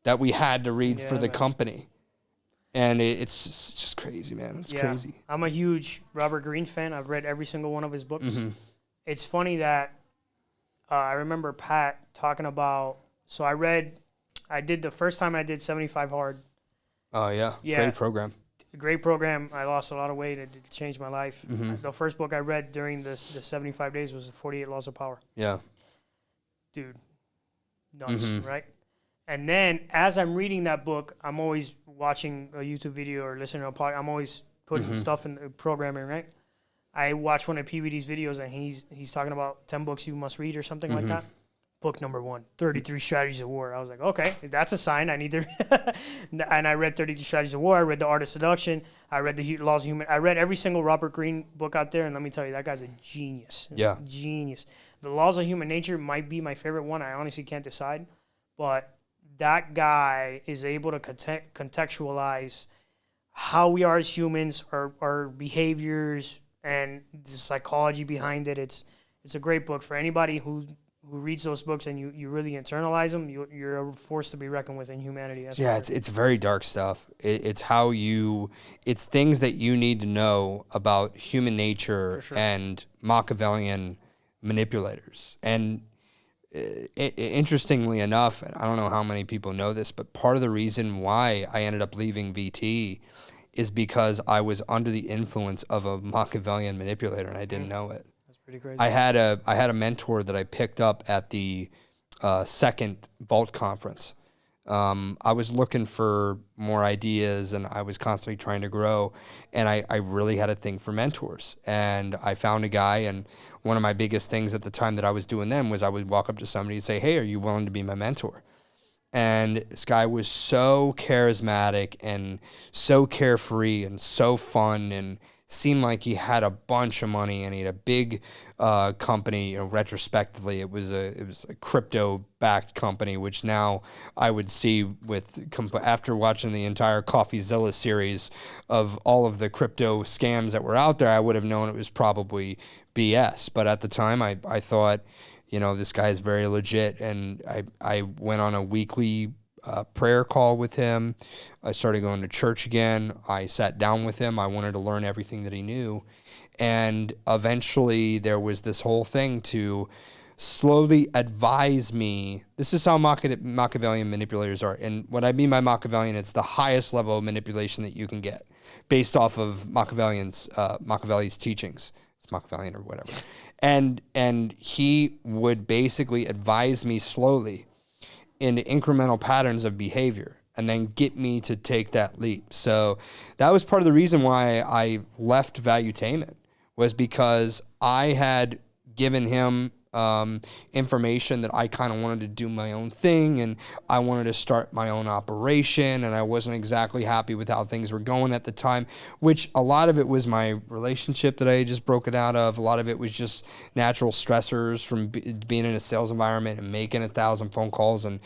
that we had to read for the company. And it's just crazy, man. It's crazy. I'm a huge Robert Greene fan. I've read every single one of his books. It's funny that I remember Pat talking about, I did the first time I did 75 Hard. Oh, yeah. Great program. Great program. I lost a lot of weight. It changed my life. The first book I read during the 75 days was the 48 Laws of Power. Yeah. Dude, nuts, right? And then as I'm reading that book, I'm always watching a YouTube video or listening to a podcast. I'm always putting stuff in the programming, right? I watched one of PBD's videos, and he's talking about 10 books you must read or something like that. Book number 1, 33 Strategies of War. I was like, okay, that's a sign. I need to. And I read 33 Strategies of War. I read The Art of Seduction. I read The Laws of Human. I read every single Robert Greene book out there, and let me tell you, that guy's a genius. Yeah. Genius. The Laws of Human Nature might be my favorite one. I honestly can't decide. But that guy is able to contextualize how we are as humans, our behaviors, and the psychology behind it. It's a great book for anybody who who reads those books and you really internalize them, you're a force to be reckoned with in humanity. Yeah, it's very dark stuff. It's it's things that you need to know about human nature and Machiavellian manipulators. And interestingly enough, and I don't know how many people know this, but part of the reason why I ended up leaving VT is because I was under the influence of a Machiavellian manipulator and I didn't know it. That's pretty crazy. I had a mentor that I picked up at the second Vault conference. I was looking for more ideas and I was constantly trying to grow, and I really had a thing for mentors. And I found a guy, and one of my biggest things at the time that I was doing then was I would walk up to somebody and say, hey, are you willing to be my mentor? And this guy was so charismatic and so carefree and so fun and seemed like he had a bunch of money and he had a big company. Retrospectively, it was a crypto-backed company, which now I would see after watching the entire CoffeeZilla series of all of the crypto scams that were out there, I would have known it was probably BS. But at the time, I thought, this guy is very legit, and I went on a weekly prayer call with him. I started going to church again. I sat down with him. I wanted to learn everything that he knew. And eventually there was this whole thing to slowly advise me. This is how Machiavellian manipulators are. And what I mean by Machiavellian, it's the highest level of manipulation that you can get based off of Machiavelli's teachings. It's Machiavellian or whatever. And he would basically advise me slowly into incremental patterns of behavior and then get me to take that leap. So that was part of the reason why I left Valuetainment, was because I had given him information that I kind of wanted to do my own thing, and I wanted to start my own operation, and I wasn't exactly happy with how things were going at the time, which a lot of it was my relationship that I had just broken out of. A lot of it was just natural stressors from being in a sales environment and making 1,000 phone calls, and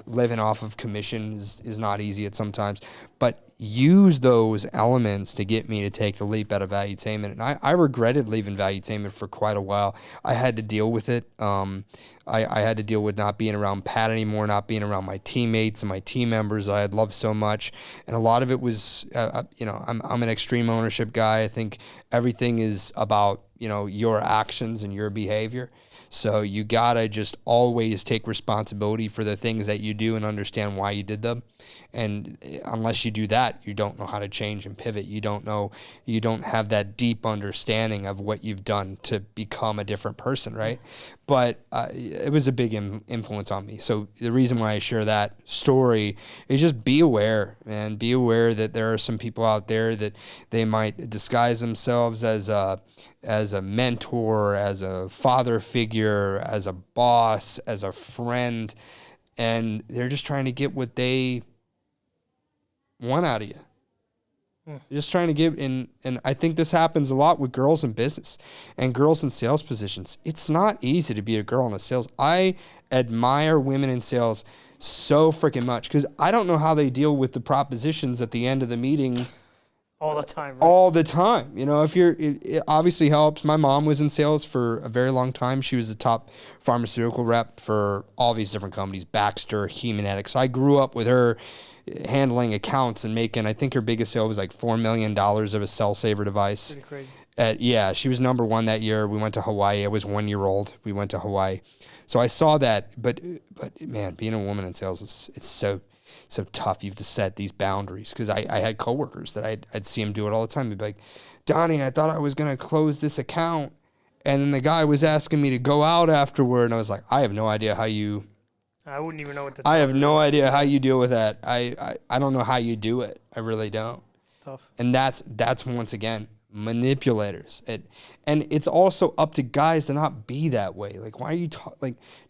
living off of commissions is not easy at sometimes. But use those elements to get me to take the leap out of Valuetainment. And I regretted leaving Valuetainment for quite a while. I had to deal with it. I had to deal with not being around Pat anymore, not being around my teammates and my team members I had loved so much. And a lot of it was, I'm an extreme ownership guy. I think everything is about, your actions and your behavior. So you gotta just always take responsibility for the things that you do and understand why you did them. And unless you do that, you don't know how to change and pivot. You don't have that deep understanding of what you've done to become a different person, right? But it was a big influence on me. So the reason why I share that story is just be aware, man. Be aware that there are some people out there that they might disguise themselves as a mentor, as a father figure, as a boss, as a friend, and they're just trying to get what they want out of you. They're just trying to give, and I think this happens a lot with girls in business and girls in sales positions. It's not easy to be a girl in a sales. I admire women in sales so freaking much because I don't know how they deal with the propositions at the end of the meeting. All the time. Right? All the time. It obviously helps. My mom was in sales for a very long time. She was the top pharmaceutical rep for all these different companies, Baxter, Humanetics. I grew up with her handling accounts and making, I think her biggest sale was like $4 million of a cell saver device. Pretty crazy. She was number one that year. We went to Hawaii. I was 1 year old. We went to Hawaii. So I saw that, but man, being a woman in sales it's so tough. You have to set these boundaries because I had coworkers that I'd see them do it all the time. They'd be like, Donnie, I thought I was going to close this account. And then the guy was asking me to go out afterward. And I was like, I have no idea how you... I wouldn't even know what to tell I have no idea how you deal with that. I don't know how you do it. I really don't. It's tough. And that's once again, manipulators. And it's also up to guys to not be that way. Like, why are you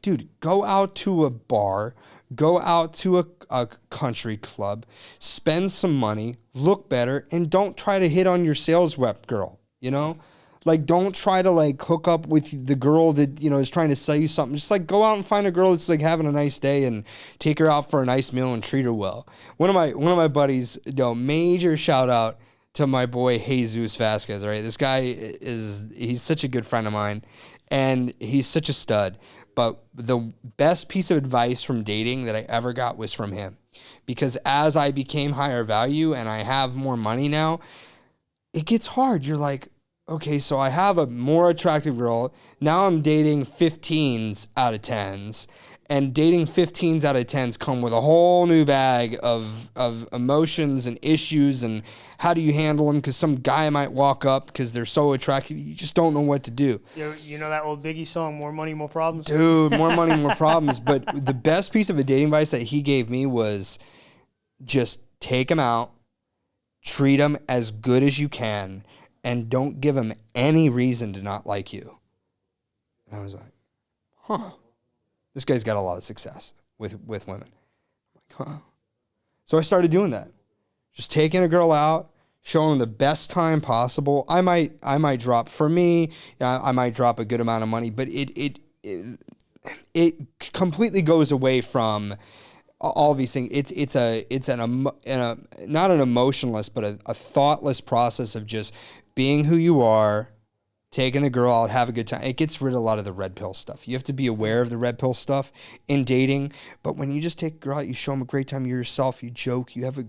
dude, go out to a bar, go out to a country club, spend some money, look better, and don't try to hit on your sales rep girl, don't try to hook up with the girl that, is trying to sell you something. Just go out and find a girl that's having a nice day and take her out for a nice meal and treat her well. One of my buddies, major shout out to my boy Jesus Vasquez, right? This guy he's such a good friend of mine and he's such a stud. But the best piece of advice from dating that I ever got was from him. Because as I became higher value and I have more money now, it gets hard. You're like, okay, so I have a more attractive girl. Now I'm dating 15s out of 10s. And dating 15s out of 10s come with a whole new bag of emotions and issues, and how do you handle them? Because some guy might walk up because they're so attractive. You just don't know what to do. You know that old Biggie song, More Money, More Problems? Dude, more money, more problems. But the best piece of dating advice that he gave me was just take him out, treat him as good as you can, and don't give him any reason to not like you. And I was like, huh. This guy's got a lot of success with women. I'm like, huh. So I started doing that. Just taking a girl out, showing them the best time possible. I might drop, for me, I might drop a good amount of money, but it completely goes away from all these things. It's not an emotionless, but a thoughtless process of just being who you are, taking the girl out, have a good time. It gets rid of a lot of the red pill stuff. You have to be aware of the red pill stuff in dating. But when you just take a girl out, you show them a great time, you're yourself, you joke, you have a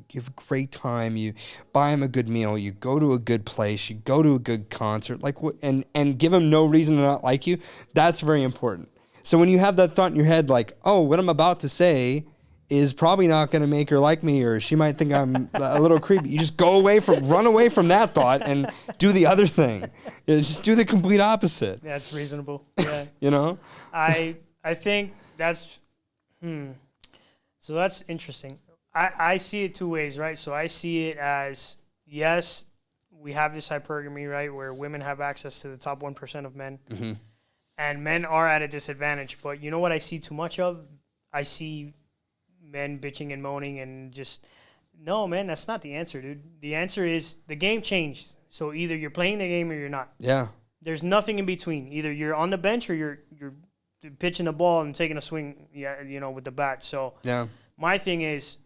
great time, you buy them a good meal, you go to a good place, you go to a good concert, and give them no reason to not like you. That's very important. So when you have that thought in your head, like, oh, what I'm about to say is probably not going to make her like me, or she might think I'm a little creepy. You just run away from that thought and do the other thing. Just do the complete opposite. That's reasonable. Yeah. You know? I think that's, so that's interesting. I see it two ways, right? So I see it as, yes, we have this hypergamy, right, where women have access to the top 1% of men. Mm-hmm. And men are at a disadvantage. But you know what I see too much of? I see men bitching and moaning and just, no, man, that's not the answer, dude. The answer is the game changed. So either you're playing the game or you're not. Yeah. There's nothing in between. Either you're on the bench or you're pitching the ball and taking a swing, with the bat. So yeah. My thing is,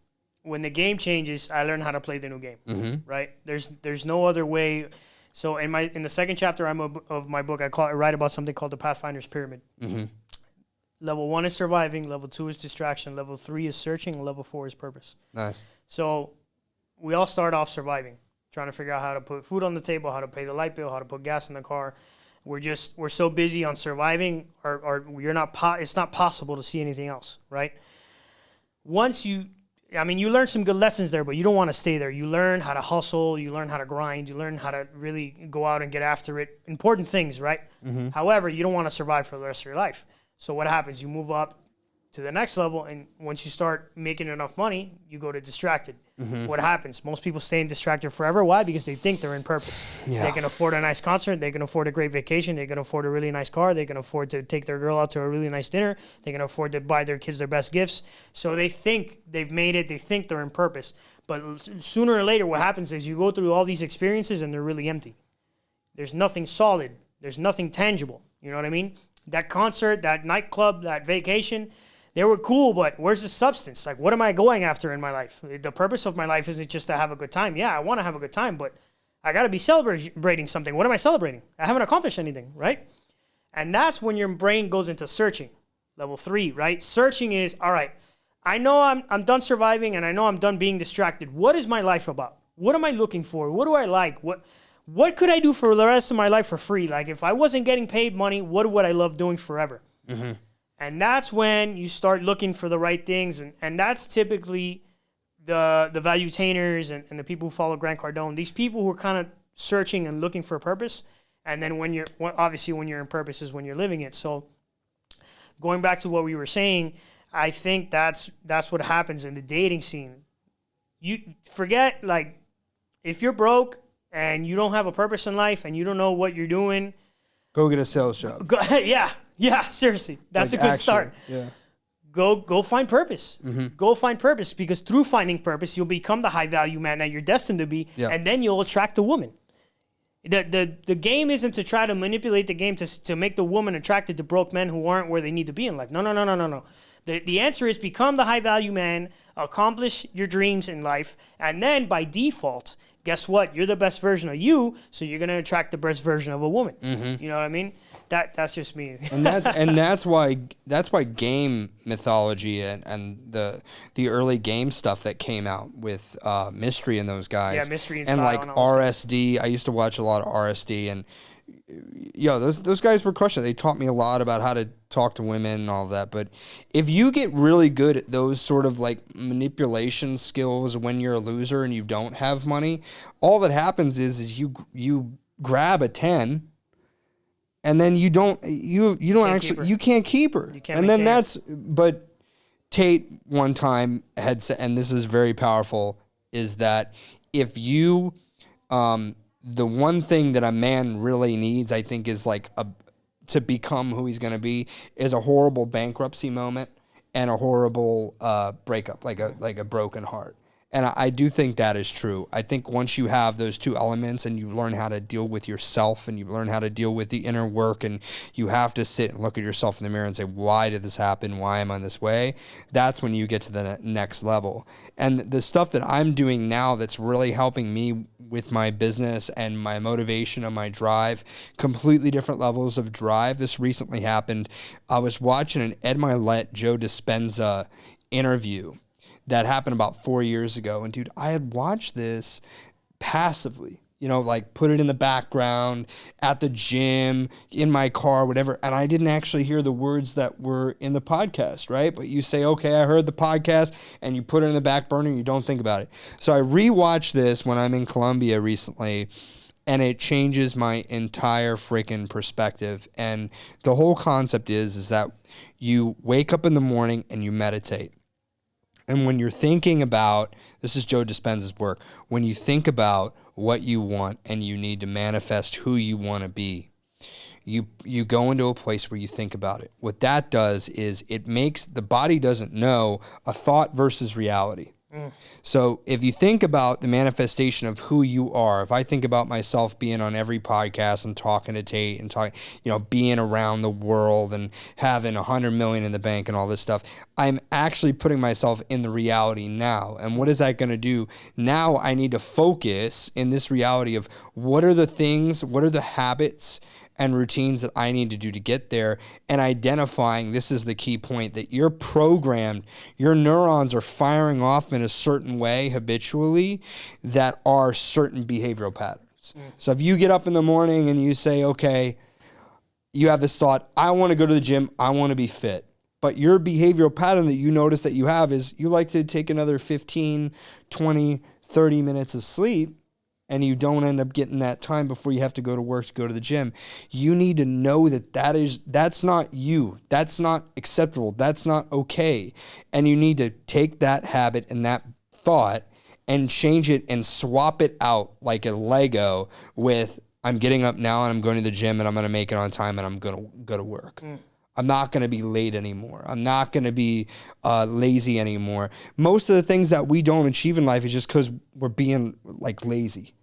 when the game changes, I learn how to play the new game, mm-hmm. right? There's no other way. So in the second chapter of my book, I write about something called the Pathfinder's Pyramid. Mm-hmm. Level 1 is surviving, level 2 is distraction, level 3 is searching, and level 4 is purpose. Nice. So we all start off surviving, trying to figure out how to put food on the table, how to pay the light bill, how to put gas in the car. We're so busy on surviving, or it's not possible to see anything else, right? Once you learn some good lessons there, but you don't want to stay there. You learn how to hustle, you learn how to grind, you learn how to really go out and get after it. Important things, right? Mm-hmm. However, you don't want to survive for the rest of your life. So what happens? You move up to the next level, and once you start making enough money, you go to distracted. Mm-hmm. What happens? Most people stay in distracted forever. Why? Because they think they're in purpose. Yeah. They can afford a nice concert. They can afford a great vacation. They can afford a really nice car. They can afford to take their girl out to a really nice dinner. They can afford to buy their kids their best gifts. So they think they've made it. They think they're in purpose. But sooner or later, what happens is you go through all these experiences, and they're really empty. There's nothing solid. There's nothing tangible. You know what I mean? That concert, that nightclub, that vacation, they were cool, but where's the substance? Like, what am I going after in my life? The purpose of my life isn't just to have a good time. Yeah, I want to have a good time, but I got to be celebrating something. What am I celebrating? I haven't accomplished anything, right? And that's when your brain goes into searching, level 3, right? Searching is, all right, I know I'm done surviving, and I know I'm done being distracted. What is my life about? What am I looking for? What do I like? What could I do for the rest of my life for free? Like, if I wasn't getting paid money, what would I love doing forever? Mm-hmm. And that's when you start looking for the right things. And that's typically the valuetainers and the people who follow Grant Cardone. These people who are kind of searching and looking for a purpose. And then when you're in purpose is when you're living it. So going back to what we were saying, I think that's what happens in the dating scene. You forget, like, if you're broke and you don't have a purpose in life and you don't know what you're doing, go get a sales job. Yeah, seriously. That's like a good start. Yeah. Go find purpose. Mm-hmm. Go find purpose, because through finding purpose, you'll become the high value man that you're destined to be, and then you'll attract the woman. The game isn't to try to manipulate the game to make the woman attracted to broke men who aren't where they need to be in life. No. The answer is become the high value man, accomplish your dreams in life, and then by default, guess what? You're the best version of you, so you're gonna attract the best version of a woman. You know what I mean? That's just me. And that's why game mythology and the early game stuff that came out with Mystery and those guys. Yeah, Mystery and like RSD. I used to watch a lot of RSD, and those guys were crushing it. They taught me a lot about how to talk to women and all of that. But if you get really good at those sort of like manipulation skills when you're a loser and you don't have money, all that happens is you grab a 10. And then you can't keep her. And then but Tate one time had said, and this is very powerful, is that if you, the one thing that a man really needs, I think, is like to become who he's going to be, is a horrible bankruptcy moment and a horrible breakup, like a broken heart. And I do think that is true. I think once you have those two elements and you learn how to deal with yourself and you learn how to deal with the inner work, and you have to sit and look at yourself in the mirror and say, why did this happen? Why am I this way? That's when you get to the next level. And the stuff that I'm doing now that's really helping me with my business and my motivation and my drive, completely different levels of drive. This recently happened. I was watching an Ed Milet, Joe Dispenza interview that happened about 4 years ago. And dude, I had watched this passively, like put it in the background at the gym, in my car, whatever. And I didn't actually hear the words that were in the podcast, right? But you say, okay, I heard the podcast, and you put it in the back burner and you don't think about it. So I rewatched this when I'm in Colombia recently, and it changes my entire freaking perspective. And the whole concept is that you wake up in the morning and you meditate. And when you're thinking about, this is Joe Dispenza's work, when you think about what you want and you need to manifest who you want to be, you go into a place where you think about it. What that does is it makes, the body doesn't know a thought versus reality. So if you think about the manifestation of who you are, if I think about myself being on every podcast and talking to Tate and talking, being around the world and having 100 million in the bank and all this stuff, I'm actually putting myself in the reality now. And what is that going to do? Now I need to focus in this reality of what are the habits and routines that I need to do to get there, and identifying, this is the key point, that you're programmed, your neurons are firing off in a certain way habitually that are certain behavioral patterns. So if you get up in the morning and you say, okay, you have this thought, I want to go to the gym, I want to be fit. But your behavioral pattern that you notice that you have is you like to take another 15, 20, 30 minutes of sleep, and you don't end up getting that time before you have to go to work to go to the gym. You need to know that's not you. That's not acceptable. That's not okay. And you need to take that habit and that thought and change it and swap it out like a Lego with, I'm getting up now and I'm going to the gym and I'm going to make it on time and I'm going to go to work. I'm not going to be late anymore. I'm not going to be lazy anymore. Most of the things that we don't achieve in life is just because we're being like lazy.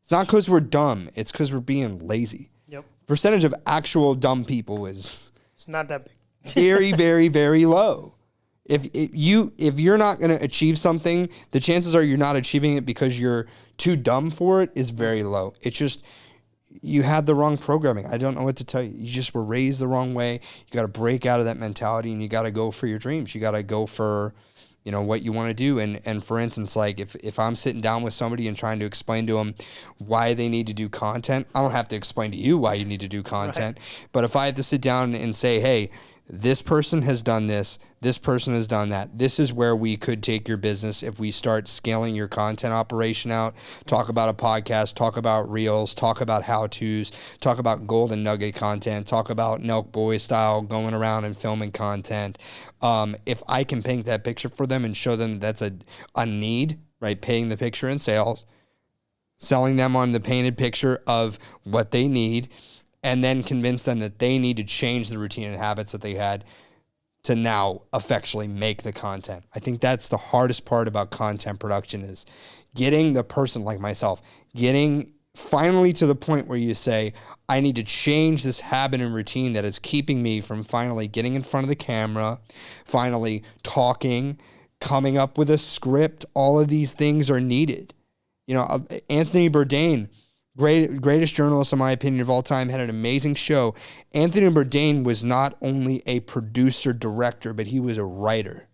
It's not because we're dumb. It's because we're being lazy. Yep. Percentage of actual dumb people is It's not that big. very, very, very low. If you're not going to achieve something, the chances are you're not achieving it because you're too dumb for it is very low. It's just you had the wrong programming. I don't know what to tell you. You just were raised the wrong way. You got to break out of that mentality and you got to go for your dreams. You got to go for what you want to do. And for instance, like if I'm sitting down with somebody and trying to explain to them why they need to do content, I don't have to explain to you why you need to do content. Right. But if I have to sit down and say, hey, this person has done this person has done that. This is where we could take your business if we start scaling your content operation out, talk about a podcast, talk about reels, talk about how-tos, talk about golden nugget content, talk about Nelk Boy style going around and filming content. If I can paint that picture for them and show them that's a need, right? Paying the picture in sales, selling them on the painted picture of what they need, and then convince them that they need to change the routine and habits that they had to now effectually make the content. I think that's the hardest part about content production is getting the person like myself, getting finally to the point where you say, I need to change this habit and routine that is keeping me from finally getting in front of the camera, finally talking, coming up with a script. All of these things are needed. You know, Anthony Bourdain, greatest journalist in my opinion of all time, had an amazing show. Anthony Bourdain was not only a producer director, but he was a writer.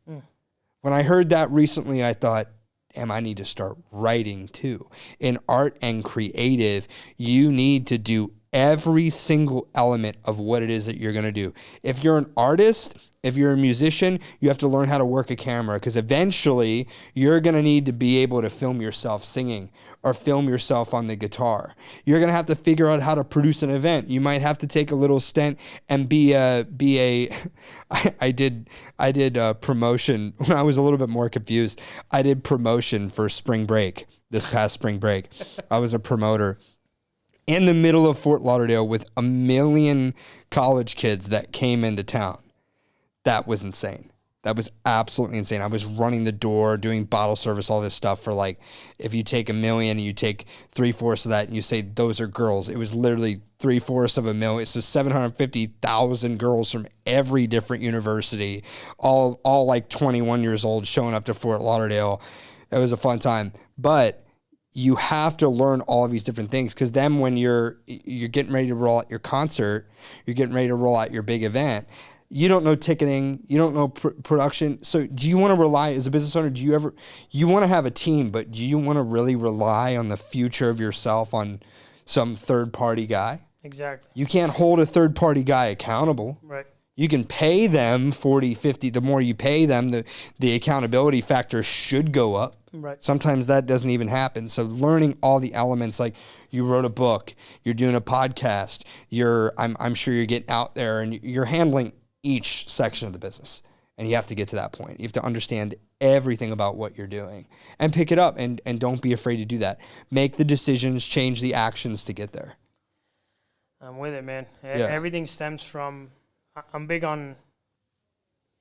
When I heard that recently, I thought, damn, I need to start writing too. In art and creative, you need to do every single element of what it is that you're going to do. If you're an artist, if you're a musician, you have to learn how to work a camera, because eventually you're going to need to be able to film yourself singing or film yourself on the guitar. You're going to have to figure out how to produce an event. You might have to take a little stint and I did promotion when I was a little bit more confused. I did promotion for spring break, this past spring break. I was a promoter in the middle of Fort Lauderdale with 1 million college kids that came into town. That was insane. That was absolutely insane. I was running the door, doing bottle service, all this stuff for, like, if you take 1 million and you take 3/4 of that and you say those are girls, it was literally 3/4 of 1 million. So 750,000 girls from every different university, all like 21 years old, showing up to Fort Lauderdale. It was a fun time. But you have to learn all of these different things, because then when you're getting ready to roll out your concert, you're getting ready to roll out your big event, you don't know ticketing, you don't know production. So do you want to rely, as a business owner, you want to have a team, but do you want to really rely on the future of yourself on some third-party guy? Exactly. You can't hold a third-party guy accountable. Right. You can pay them 40, 50. The more you pay them, the accountability factor should go up. Right. Sometimes that doesn't even happen. So learning all the elements, like you wrote a book, you're doing a podcast, I'm sure you're getting out there and you're handling each section of the business. And you have to get to that point. You have to understand everything about what you're doing and pick it up, and don't be afraid to do that. Make the decisions, change the actions to get there. I'm with it, man. Yeah. Everything stems from, I'm big on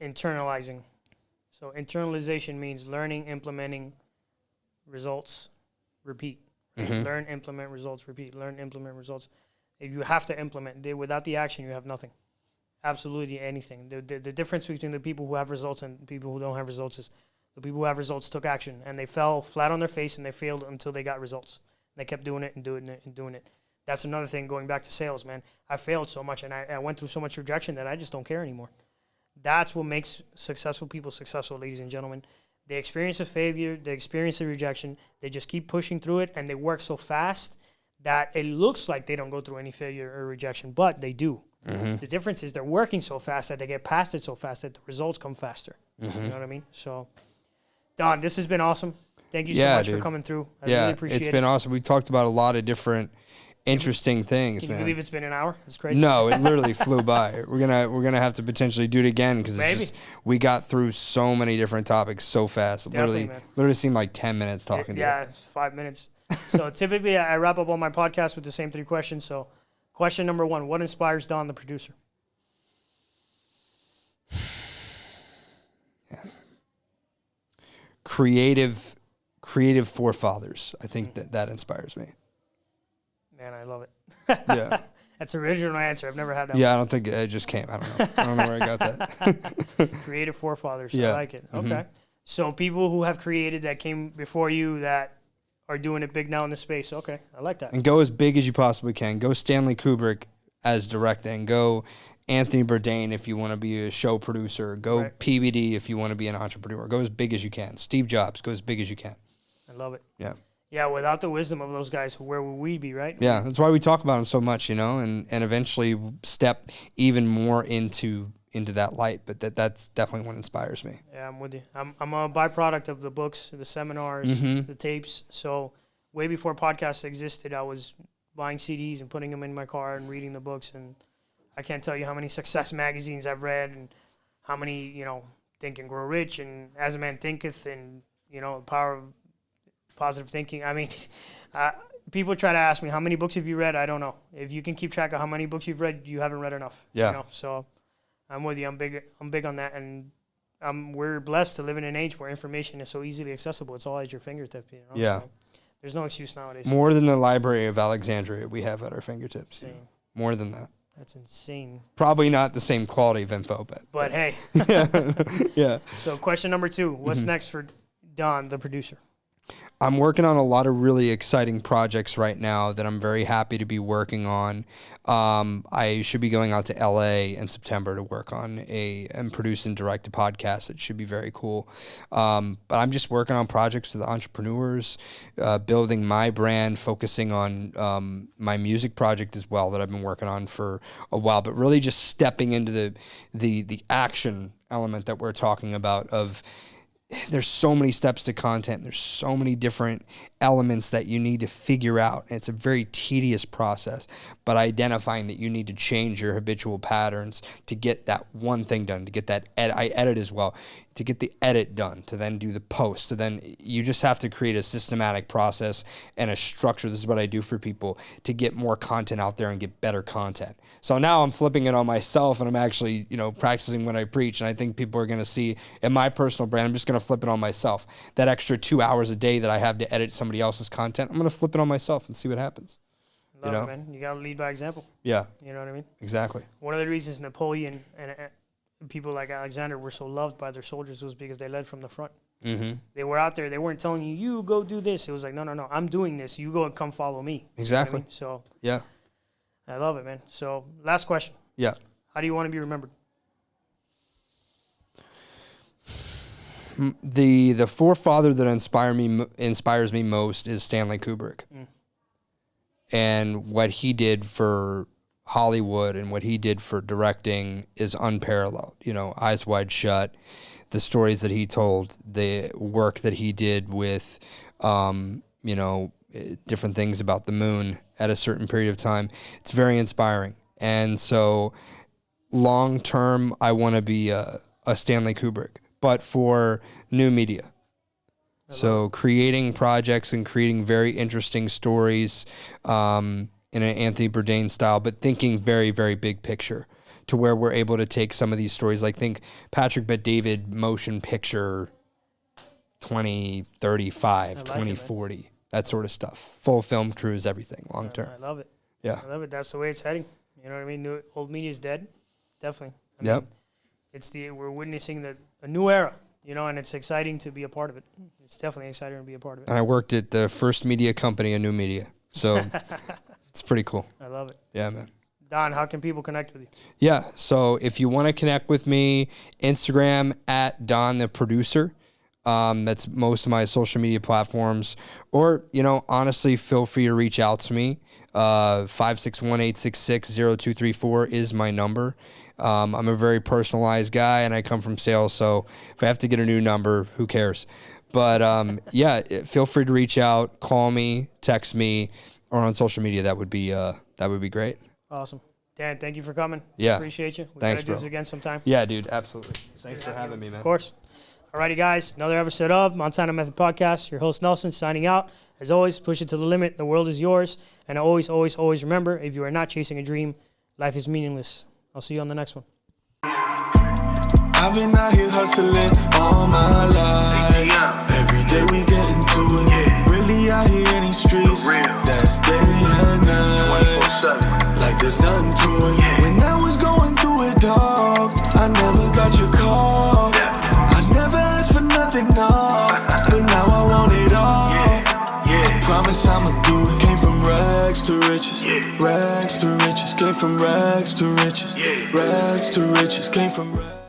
internalizing. So internalization means learning, implementing, results, repeat. Mm-hmm. Learn, implement, results, repeat. Learn, implement, results. If you have to implement, without the action, you have nothing. Absolutely anything. The difference between the people who have results and people who don't have results is the people who have results took action, and they fell flat on their face, and they failed until they got results. They kept doing it and doing it and doing it. That's another thing, going back to sales, man. I failed so much, and I went through so much rejection that I just don't care anymore. That's what makes successful people successful, ladies and gentlemen. They experience a failure, they experience a rejection, they just keep pushing through it, and they work so fast that it looks like they don't go through any failure or rejection, but they do. Mm-hmm. The difference is they're working so fast that they get past it so fast that the results come faster. Mm-hmm. You know what I mean? So, Don, this has been awesome. Thank you so much for coming through. I really appreciate it. It's been awesome. We talked about a lot of different interesting things, man. Can you believe it's been an hour? It's crazy. No, it literally flew by. We're gonna have to potentially do it again, because we got through so many different topics so fast. It literally seemed like 10 minutes talking to you. Yeah, it's 5 minutes. So typically I wrap up all my podcasts with the same 3 questions. So question number 1, what inspires Don, the producer? Yeah. Creative forefathers. I think that inspires me. Man, I love it. Yeah. That's an original answer. I've never had that. Yeah, I don't think it just came. I don't know. I don't know where I got that. Creative forefathers. Yeah. I like it. Okay. Mm-hmm. So people who have created that came before you that are doing it big now in the space. Okay. I like that. And go as big as you possibly can. Go Stanley Kubrick as directing. Go Anthony Bourdain if you want to be a show producer. Go PBD if you want to be an entrepreneur. Go as big as you can. Steve Jobs, go as big as you can. I love it. Yeah. Yeah, without the wisdom of those guys, where would we be, right? Yeah, that's why we talk about them so much, and eventually step even more into that light. But that's definitely what inspires me. Yeah, I'm with you. I'm a byproduct of the books, the seminars, the tapes. So way before podcasts existed, I was buying CDs and putting them in my car and reading the books. And I can't tell you how many success magazines I've read and how many, Think and Grow Rich and As a Man Thinketh and, The Power of Positive Thinking. I mean, people try to ask me, how many books have you read? I don't know. If you can keep track of how many books you've read, you haven't read enough. Yeah. So I'm with you. I'm big on that. And we're blessed to live in an age where information is so easily accessible. It's all at your fingertip. Yeah. So There's no excuse nowadays. More than the Library of Alexandria we have at our fingertips. Insane. More than that. That's insane. Probably not the same quality of info, But hey. yeah. So question number 2. What's next for Don, the producer? I'm working on a lot of really exciting projects right now that I'm very happy to be working on. I should be going out to LA in September to work on and produce and direct a podcast. It should be very cool. But I'm just working on projects with entrepreneurs, building my brand, focusing on my music project as well that I've been working on for a while, but really just stepping into the action element that we're talking about of there's so many steps to content. There's so many different elements that you need to figure out. And it's a very tedious process, but identifying that you need to change your habitual patterns to get that one thing done, to get that I edit as well, to get the edit done, to then do the post. So then you just have to create a systematic process and a structure. This is what I do for people to get more content out there and get better content. So now I'm flipping it on myself and I'm actually, practicing what I preach. And I think people are going to see in my personal brand, I'm just going to flip it on myself. That extra 2 hours a day that I have to edit somebody else's content, I'm going to flip it on myself and see what happens. Love it, man. You got to lead by example. Yeah. You know what I mean? Exactly. One of the reasons Napoleon and people like Alexander were so loved by their soldiers was because they led from the front. Mm-hmm. They were out there. They weren't telling you go do this. It was like, no, I'm doing this. You go and come follow me. Exactly. You know what I mean? So yeah. I love it, man. So last question. Yeah. How do you want to be remembered? The forefather that inspires me most is Stanley Kubrick. And what he did for Hollywood and what he did for directing is unparalleled. Eyes Wide Shut, the stories that he told, the work that he did with, different things about the moon at a certain period of time. It's very inspiring. And so long term, I want to be a Stanley Kubrick, but for new media. So creating projects and creating very interesting stories in an Anthony Bourdain style, but thinking very, very big picture to where we're able to take some of these stories, like think Patrick Bet-David motion picture 2035, 2040, that sort of stuff. Full film crews, everything long term. I love it. Yeah. I love it. That's the way it's heading. You know what I mean? Old media is dead. Definitely. Yep. We're witnessing a new era. And it's exciting to be a part of it. It's definitely exciting to be a part of it. And I worked at the first media company in new media. So it's pretty cool. I love it. Yeah, man. Don, how can people connect with you? Yeah. So if you want to connect with me, Instagram at Don the Producer. That's most of my social media platforms. Or, honestly, feel free to reach out to me. 561-866-0234 is my number. I'm a very personalized guy, and I come from sales, so if I have to get a new number, who cares? But, feel free to reach out, call me, text me, or on social media. That would be great. Awesome. Dan, thank you for coming. Yeah. Appreciate you. Thanks, do bro. this again sometime. Yeah, dude, absolutely. Thanks for having me, man. Of course. Alrighty, guys. Another episode of Montana Method Podcast. Your host, Nelson, signing out. As always, push it to the limit. The world is yours. And always, always, always remember, if you are not chasing a dream, life is meaningless. I'll see you on the next one. I've been out here hustling all my life. Every day we get into it. Really out here in these streets. That's day and night. Like there's nothing to it. When I was going through it, dog, I never got your call. I never asked for nothing, no. But now I want it all. I promise I'ma do it. Came from rags to riches. Rags to riches. Came from rags to riches. Rags to riches. Came from rags.